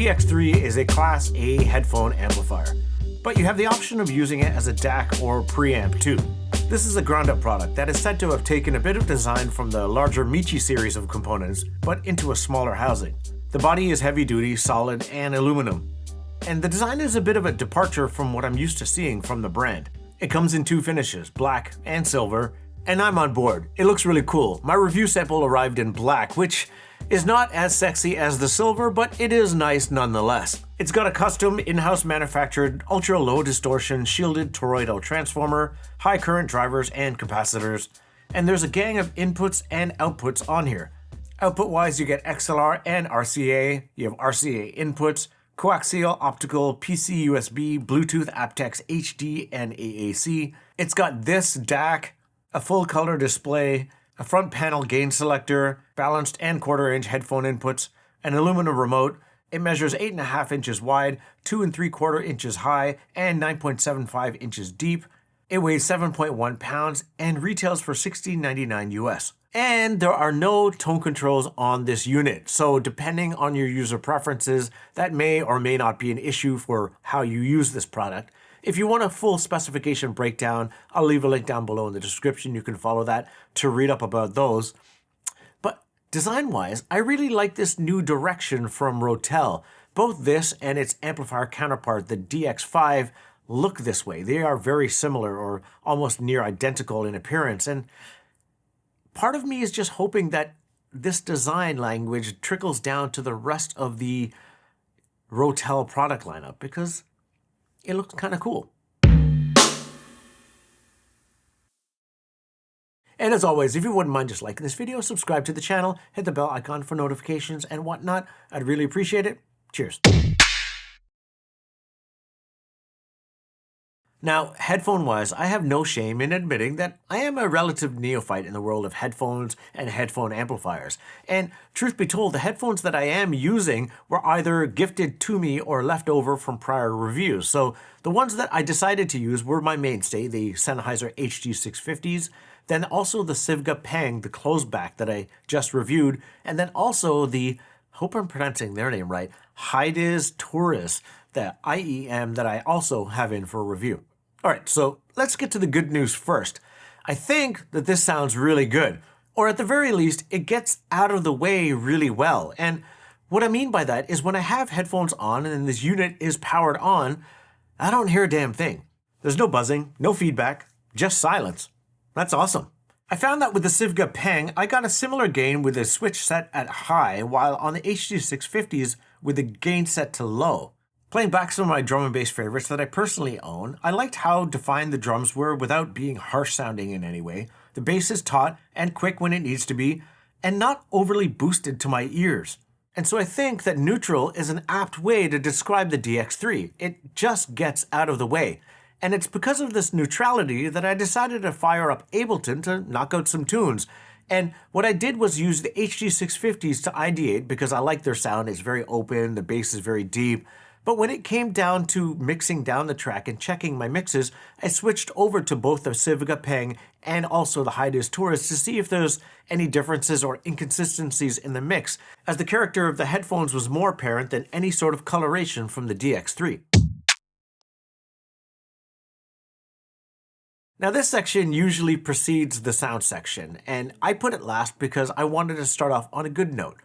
DX3 is a Class A headphone amplifier, but you have the option of using it as a DAC or preamp too. This is a ground-up product that is said to have taken a bit of design from the larger MICHI series of components, but into a smaller housing. The body is heavy-duty, solid, and aluminum, and the design is a bit of a departure from what I'm used to seeing from the brand. It comes in two finishes, black and silver, and I'm on board. It looks really cool. My review sample arrived in black, which is not as sexy as the silver, but it is nice nonetheless. It's got a custom in-house manufactured ultra-low distortion shielded toroidal transformer, high current drivers and capacitors, and there's a gang of inputs and outputs on here. Output-wise, you get XLR and RCA, you have RCA inputs, coaxial, optical, PC USB, Bluetooth, aptX HD, and AAC. It's got this DAC, a full color display, a front panel gain selector, balanced and quarter-inch headphone inputs, an aluminum remote. It measures 8.5 inches wide, 2 3/4 inches high, and 9.75 inches deep. It weighs 7.1 pounds and retails for $16.99 US. And there are no tone controls on this unit, so depending on your user preferences, that may or may not be an issue for how you use this product. If you want a full specification breakdown, I'll leave a link down below in the description. You can follow that to read up about those. But design-wise, I really like this new direction from Rotel. Both this and its amplifier counterpart, the DX5, look this way. They are very similar or almost near identical in appearance. And part of me is just hoping that this design language trickles down to the rest of the Rotel product lineup because it looks kind of cool. And as always, if you wouldn't mind just liking this video, subscribe to the channel, hit the bell icon for notifications and whatnot. I'd really appreciate it. Cheers. Now, headphone-wise, I have no shame in admitting that I am a relative neophyte in the world of headphones and headphone amplifiers. And truth be told, the headphones that I am using were either gifted to me or left over from prior reviews. So the ones that I decided to use were my mainstay, the Sennheiser HD650s, then also the Sivga Pang, the closeback that I just reviewed, and then also the, hope I'm pronouncing their name right, Hydis Taurus, the IEM that I also have in for review. All right, so let's get to the good news first. I think that this sounds really good, or at the very least, it gets out of the way really well. And what I mean by that is when I have headphones on and this unit is powered on, I don't hear a damn thing. There's no buzzing, no feedback, just silence. That's awesome. I found that with the Sivga Pang, I got a similar gain with the switch set at high, while on the HD650s with the gain set to low. Playing back some of my drum and bass favorites that I personally own, I liked how defined the drums were without being harsh sounding in any way. The bass is taut and quick when it needs to be, and not overly boosted to my ears. And so I think that neutral is an apt way to describe the DX3. It just gets out of the way. And it's because of this neutrality that I decided to fire up Ableton to knock out some tunes. And what I did was use the HD650s to ideate because I like their sound. It's very open, the bass is very deep. But when it came down to mixing down the track and checking my mixes, I switched over to both the Sivga Pang and also the Hydis Taurus to see if there's any differences or inconsistencies in the mix, as the character of the headphones was more apparent than any sort of coloration from the DX3. Now this section usually precedes the sound section, and I put it last because I wanted to start off on a good note.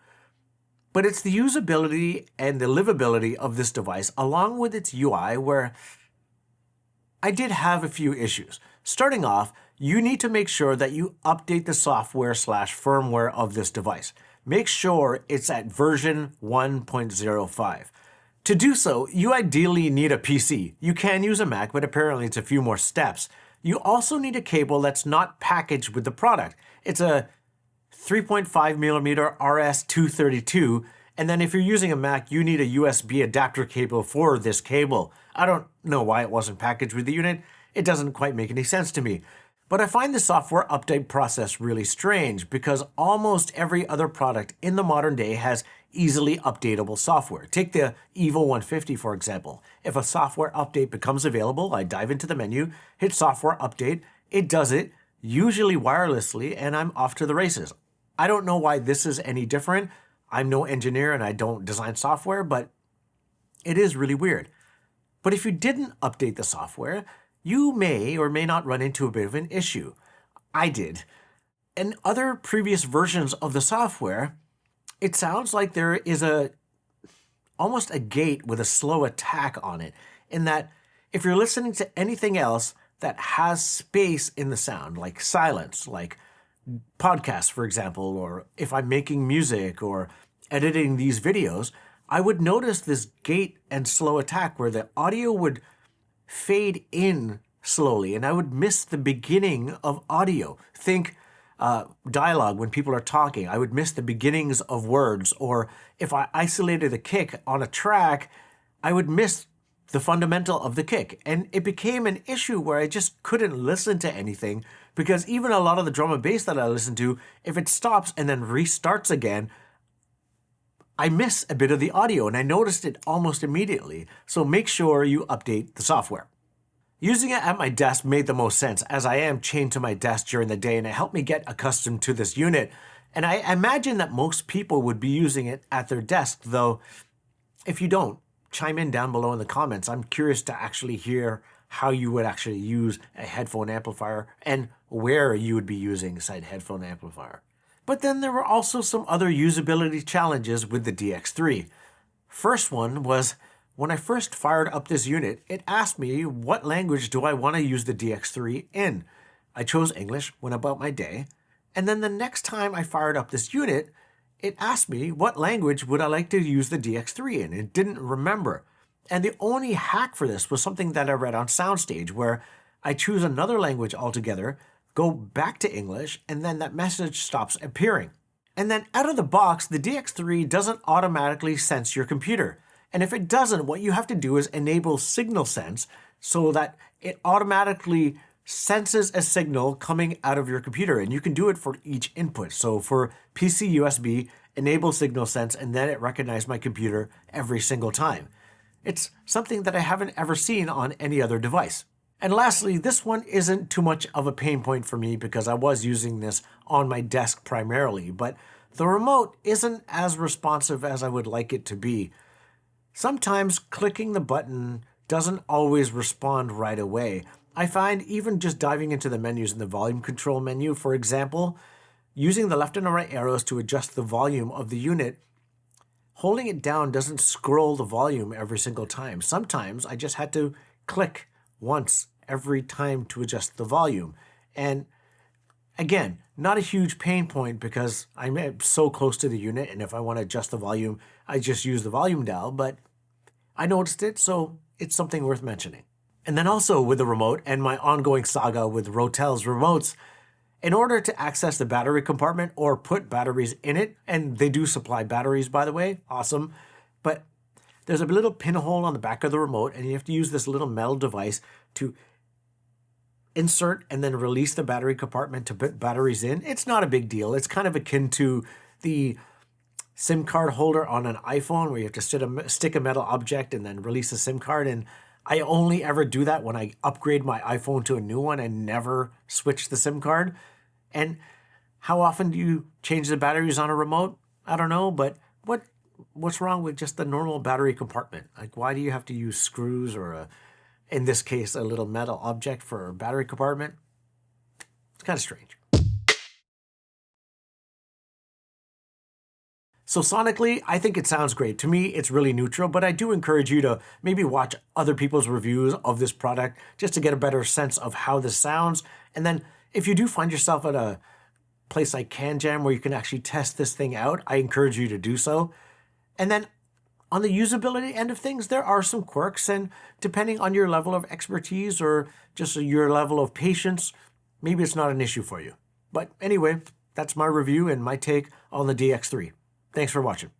But it's the usability and the livability of this device, along with its UI, where I did have a few issues. Starting off, you need to make sure that you update the software/firmware of this device. Make sure it's at version 1.05. To do so, you ideally need a PC. You can use a Mac, but apparently it's a few more steps. You also need a cable that's not packaged with the product. It's a 3.5mm RS-232, and then if you're using a Mac, you need a USB adapter cable for this cable. I don't know why it wasn't packaged with the unit. It doesn't quite make any sense to me. But I find the software update process really strange because almost every other product in the modern day has easily updatable software. Take the Evo 150 for example. If a software update becomes available, I dive into the menu, hit software update, it does it, usually wirelessly, and I'm off to the races. I don't know why this is any different. I'm no engineer and I don't design software, but It is really weird. But if you didn't update the software, you may or may not run into a bit of an issue. I did. In other previous versions of the software, it sounds like there is almost a gate with a slow attack on it, in that if you're listening to anything else that has space in the sound, like silence, like podcasts, for example, or if I'm making music or editing these videos, I would notice this gate and slow attack where the audio would fade in slowly and I would miss the beginning of audio. Think dialogue when people are talking. I would miss the beginnings of words, or if I isolated a kick on a track, I would miss the fundamental of the kick. And it became an issue where I just couldn't listen to anything, because even a lot of the drum and bass that I listen to, if it stops and then restarts again, I miss a bit of the audio, and I noticed it almost immediately. So make sure you update the software. Using it at my desk made the most sense, as I am chained to my desk during the day, and it helped me get accustomed to this unit. And I imagine that most people would be using it at their desk, though if you don't, chime in down below in the comments. I'm curious to actually hear how you would actually use a headphone amplifier and where you would be using said headphone amplifier. But then there were also some other usability challenges with the DX3. First one was, when I first fired up this unit, it asked me what language do I want to use the DX3 in. I chose English, went about my day, and then the next time I fired up this unit, it asked me what language would I like to use the DX3 in. It didn't remember. And the only hack for this was something that I read on Soundstage, where I choose another language altogether, go back to English, and then that message stops appearing. And then out of the box, the DX3 doesn't automatically sense your computer. And if it doesn't, what you have to do is enable signal sense so that it automatically senses a signal coming out of your computer. And you can do it for each input. So for PC USB, enable signal sense, and then it recognizes my computer every single time. It's something that I haven't ever seen on any other device. And lastly, this one isn't too much of a pain point for me because I was using this on my desk primarily, but the remote isn't as responsive as I would like it to be. Sometimes clicking the button doesn't always respond right away. I find even just diving into the menus in the volume control menu, for example, using the left and the right arrows to adjust the volume of the unit, holding it down doesn't scroll the volume every single time. Sometimes I just had to click once every time to adjust the volume. And again, not a huge pain point because I'm so close to the unit, and if I want to adjust the volume, I just use the volume dial, but I noticed it, so it's something worth mentioning. And then also with the remote and my ongoing saga with Rotel's remotes, in order to access the battery compartment or put batteries in it, and they do supply batteries, by the way, awesome, but there's a little pinhole on the back of the remote, and you have to use this little metal device to insert and then release the battery compartment to put batteries in. It's not a big deal. It's kind of akin to the SIM card holder on an iPhone where you have to stick a metal object and then release a SIM card. And I only ever do that when I upgrade my iPhone to a new one and never switch the SIM card. And how often do you change the batteries on a remote? I don't know, but what's wrong with just the normal battery compartment? Like, why do you have to use screws or, in this case, a little metal object for a battery compartment? It's kind of strange. So sonically, I think it sounds great. To me, it's really neutral, but I do encourage you to maybe watch other people's reviews of this product just to get a better sense of how this sounds. And then if you do find yourself at a place like CanJam where you can actually test this thing out, I encourage you to do so. And then on the usability end of things, there are some quirks, and depending on your level of expertise or just your level of patience, maybe it's not an issue for you. But anyway, that's my review and my take on the DX3. Thanks for watching.